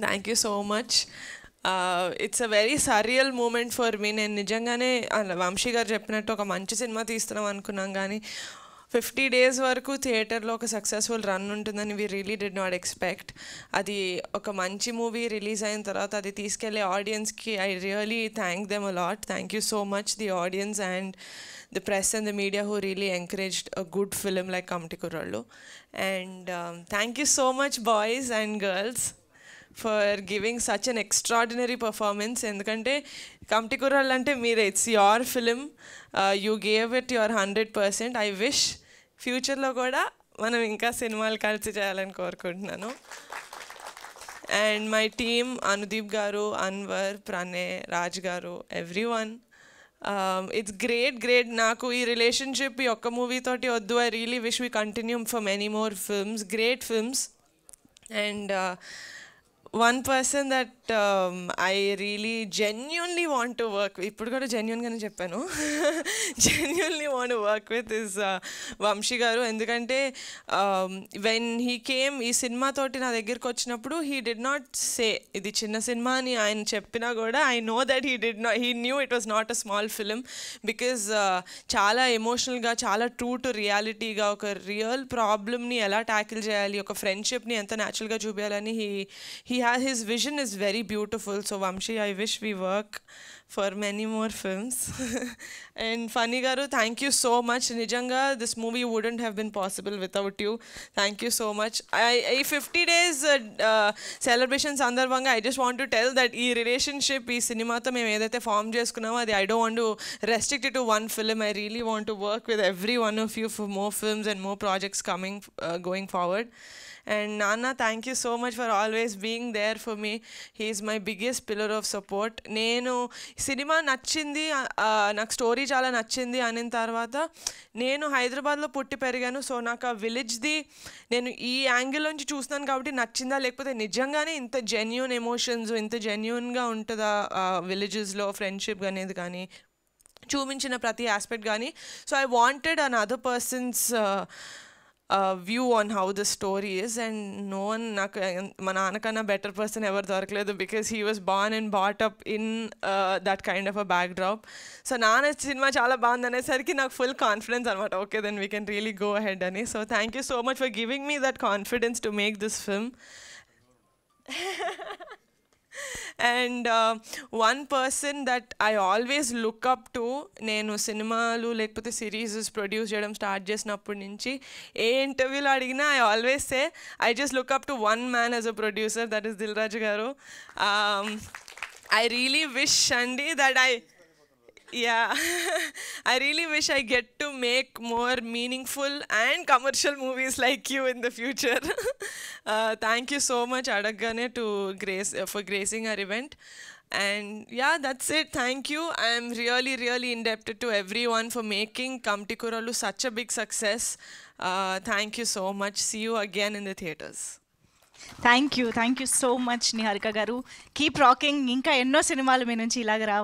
Thank you so much. It's a very surreal moment for me. నేను నిజంగానే వంశీ గారు చెప్పినట్టు ఒక మంచి సినిమా తీస్తున్నాం అనుకున్నాం, కానీ 50 days వరకు థియేటర్లో ఒక సక్సెస్ఫుల్ రన్ ఉంటుందని we really did not expect. అది ఒక మంచి మూవీ రిలీజ్ అయిన తర్వాత అది తీసుకెళ్లే ఆడియన్స్కి I really thank them a lot. Thank you so much the audience and the press and the media who really encouraged a good film like Kamti Kurallu. And thank you so much, boys and girls, for giving such an extraordinary performance. Endukante Kamti Kurallu ante mere, it's your film. You gave it your 100%. I wish future lo kuda manam inka cinemalu kalisi cheyalani korukuntunnanu. And my team, Anudeep garu, Anwar, Pranay, Raj garu, everyone. It's great. Naku ee relationship ee okka movie toti oddu. I really wish we continue for many more films, great films. And one person that I really genuinely want to work with, ఇప్పుడు కూడా జెన్యున్గానే చెప్పాను, genuinely want to work with is Vamsi గారు. ఎందుకంటే when he came ఈ cinema తోటి నా దగ్గరికి వచ్చినప్పుడు he did not say ఇది చిన్న సినిమా అని ఆయన చెప్పినా కూడా I know that he knew it was not a small film, because చాలా ఎమోషనల్గా, చాలా ట్రూ టు రియాలిటీగా ఒక రియల్ ప్రాబ్లమ్ని ఎలా ట్యాకిల్ చేయాలి, ఒక ఫ్రెండ్షిప్ని ఎంత న్యాచురల్గా చూపించాలని his vision is very beautiful. So Vamshi, I wish we work for many more films. And Funny garu, thank you so much. Nijanga, this movie wouldn't have been possible without you. Thank you so much. I 50 days celebration sandarbhanga, I just want to tell that ee relationship ee cinema tho mem edaithe form cheskunnamo adi I don't want to restrict it to one film. I really want to work with every one of you for more films and more projects coming going forward. And Nana, thank you so much for always being there for me. He is my biggest pillar of support. నేను cinema నచ్చింది, నాకు story చాలా నచ్చింది అనిన తర్వాత నేను హైదరాబాద్లో పుట్టి పెరిగాను. సో నాకు ఆ విలేజ్ది నేను ఈ యాంగిల్ నుంచి చూస్తున్నాను కాబట్టి నచ్చిందా, లేకపోతే నిజంగానే ఇంత జెన్యూన్ ఎమోషన్స్, ఇంత జెన్యూన్గా ఉంటుందా విలేజెస్లో ఫ్రెండ్షిప్ అనేది కానీ చూపించిన ప్రతి ఆస్పెక్ట్ కానీ. So I wanted an other persons view on how the story is, and no one మా నాన్నకన్నా better person ఎవరు దొరకలేదు, because he was born and brought up in that kind of a backdrop. So నాన్న cinema చాలా బాగుంది అనేసరికి నాకు full confidence అనమాట, okay then we can really go ahead అని. So thank you so much for giving me that confidence to make this film. And one person that I always look up to, నేను సినిమాలు లేకపోతే serieses produce చేయడం start చేసినప్పటి నుంచి ఏ ఇంటర్వ్యూలో అడిగినా I always say I just look up to one man as a producer, that is Dil Raju garu. I really wish Andy that I really wish I get to make more meaningful and commercial movies like you in the future. Thank you so much Adaggane for gracing our event. And yeah, that's it. Thank you. I am really indebted to everyone for making Kamti Kurallu such a big success. Thank you so much. See you again in the theaters. Thank you so much Niharika గారు. Keep rocking. ఇంకా ఎన్నో సినిమాలు మీ నుంచి ఇలాగ రావాలి.